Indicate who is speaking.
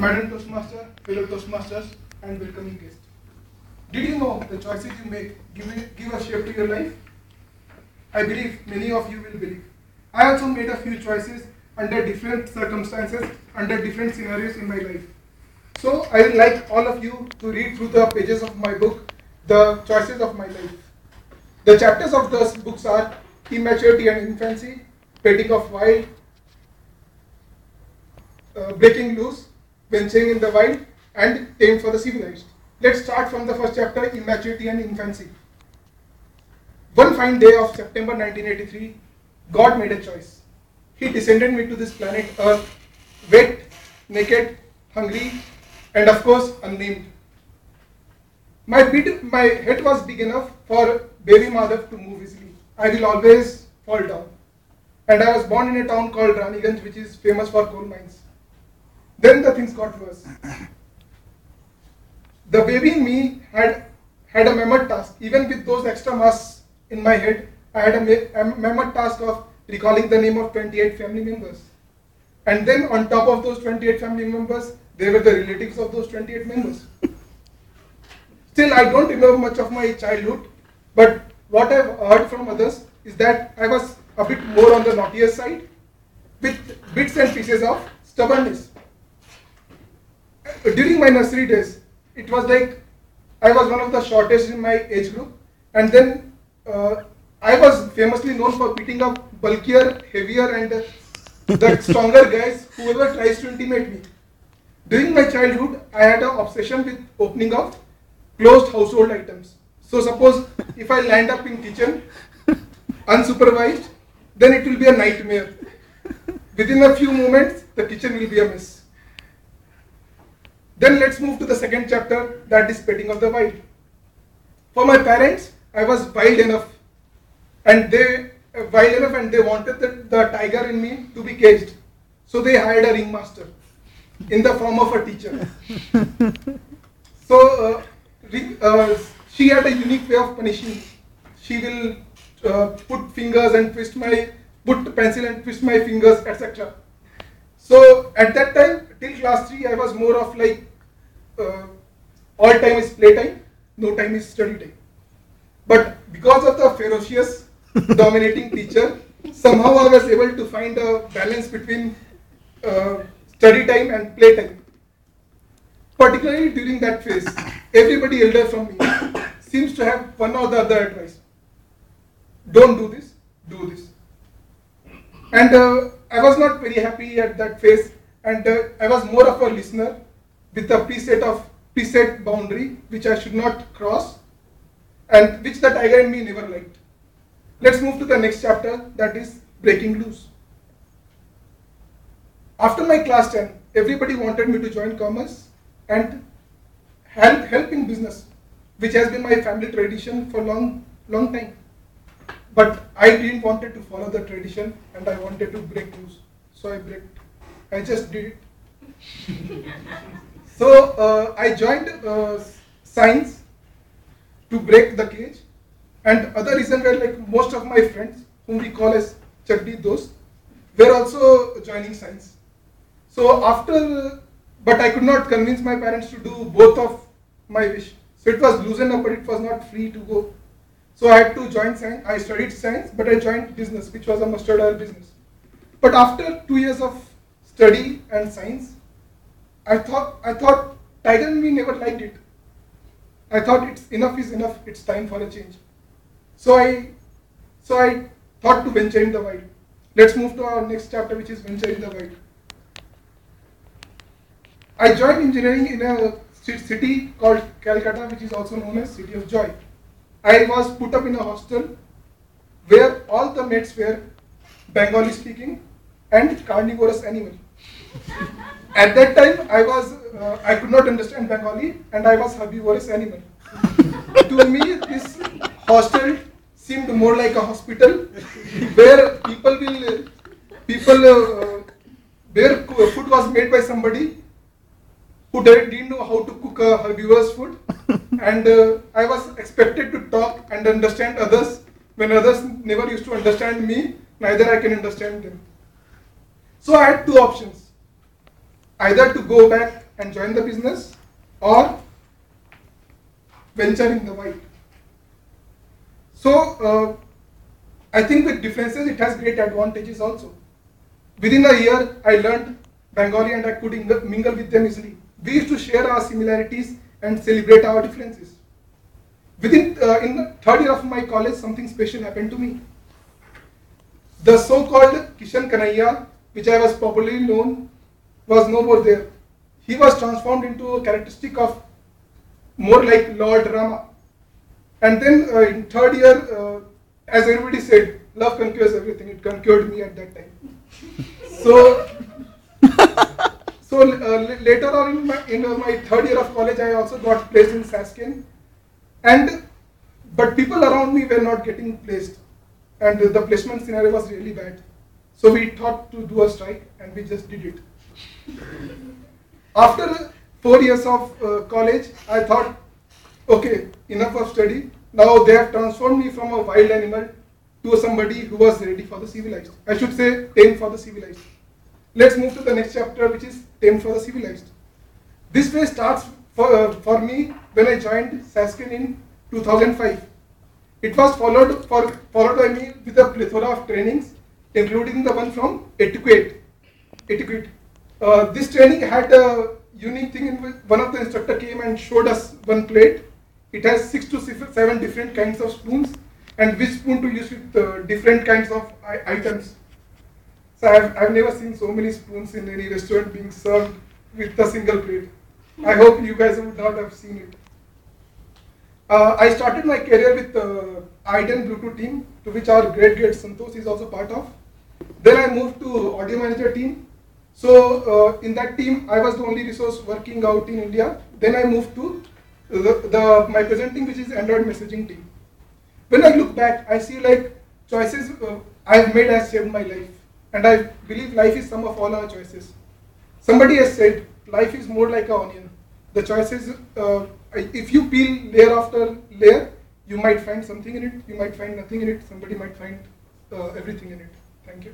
Speaker 1: Madam Toastmaster, fellow Toastmasters, and welcoming guests. Did you know the choices you make give a shape to your life? I believe many of you will believe. I also made a few choices under different circumstances, under different scenarios in my life. So I would like all of you to read through the pages of my book, The Choices of My Life. The chapters of those books are Immaturity and Infancy, Petting of Wild, Breaking Loose, Venturing in the Wild, and Tamed for the Civilized. Let's start from the first chapter, Immaturity and Infancy. One fine day of September 1983, God made a choice. He descended me to this planet Earth, wet, naked, hungry, and of course, unnamed. My head was big enough for baby Madhav to move easily. I will always fall down. And I was born in a town called Raniganj, which is famous for coal mines. Then the things got worse. The baby in me had a mammoth task. Even with those extra mass in my head, I had a mammoth task of recalling the name of 28 family members. And then on top of those 28 family members, they were the relatives of those 28 members. Still, I don't remember much of my childhood, but what I've heard from others is that I was a bit more on the naughtier side, with bits and pieces of stubbornness. During my nursery days, it was like I was one of the shortest in my age group, and then I was famously known for beating up bulkier, heavier, and the stronger guys whoever tries to intimidate me. During my childhood, I had an obsession with opening of closed household items. So suppose if I land up in kitchen unsupervised, then it will be a nightmare. Within a few moments, the kitchen will be a mess. Then let's move to the second chapter, that is Petting of the Wild. For my parents, I was wild enough, and they wanted the tiger in me to be caged. So they hired a ringmaster in the form of a teacher. So she had a unique way of punishing. She will put pencil and twist my fingers, etc. So at that time, till class 3, I was more of like all time is playtime, no time is study time. But because of the ferocious, dominating teacher, somehow I was able to find a balance between study time and play time. Particularly during that phase, everybody elder from me seems to have one or the other advice. Don't do this, do this. And I was not very happy at that phase, and I was more of a listener with a preset boundary which I should not cross, and which the tiger in me never liked. Let's move to the next chapter, that is Breaking Loose. After my class 10, everybody wanted me to join commerce and help in business, which has been my family tradition for long time. But I didn't want to follow the tradition, and I wanted to break loose. So I just did it. So I joined science to break the cage, and other reason were like most of my friends, whom we call as Chaddi Dost, were also joining science. So but I could not convince my parents to do both of my wish. So it was loosened up, but it was not free to go. So I had to join science. I studied science, but I joined business, which was a mustard oil business. But after 2 years of study and science, I thought tiger in me never liked it. I thought enough is enough. It's time for a change. So I thought to venture in the wild. Let's move to our next chapter, which is Venture in the Wild. I joined engineering in a city called Calcutta, which is also known as City of Joy. I was put up in a hostel where all the mates were Bengali speaking and carnivorous animal. At that time, I could not understand Bengali, and I was herbivorous animal. To me, this hostel seemed more like a hospital where where food was made by somebody who didn't know how to cook a herbivorous food, and I was expected to talk and understand others when others never used to understand me, neither I can understand them. So I had two options, either to go back and join the business, or venture in the white. So I think with differences it has great advantages also. Within a year I learned Bengali and I could mingle with them easily. We used to share our similarities and celebrate our differences. In the third year of my college, something special happened to me. The so-called Kishan Kanhaiya, which I was popularly known, was no more there. He was transformed into a characteristic of more like Lord Rama. And then in third year, as everybody said, love conquers everything. It conquered me at that time. Later on in my third year of college, I also got placed in Saskin. But people around me were not getting placed, and the placement scenario was really bad. So we thought to do a strike, and we just did it. After 4 years of college, I thought, okay, enough of study. Now they have transformed me from a wild animal to somebody who was ready for the civilized. I should say, tamed for the civilized. Let's move to the next chapter, which is tamed for the civilized. This phase starts for me when I joined Saskin in 2005. It was followed by me with a plethora of trainings, including the one from etiquette. This training had a unique thing in which one of the instructor came and showed us one plate. It has 6 to 7 different kinds of spoons, and which spoon to use with different kinds of items. So I've never seen so many spoons in any restaurant being served with a single plate. I hope you guys would not have seen it. I started my career with the IDEN Bluetooth team, to which our great Santosh is also part of. Then I moved to audio manager team. So in that team, I was the only resource working out in India. Then I moved to my present team, which is Android messaging team. When I look back, I see like choices I've made has shaped my life. And I believe life is sum of all our choices. Somebody has said, life is more like an onion. The choices, if you peel layer after layer, you might find something in it, you might find nothing in it, somebody might find everything in it. Thank you.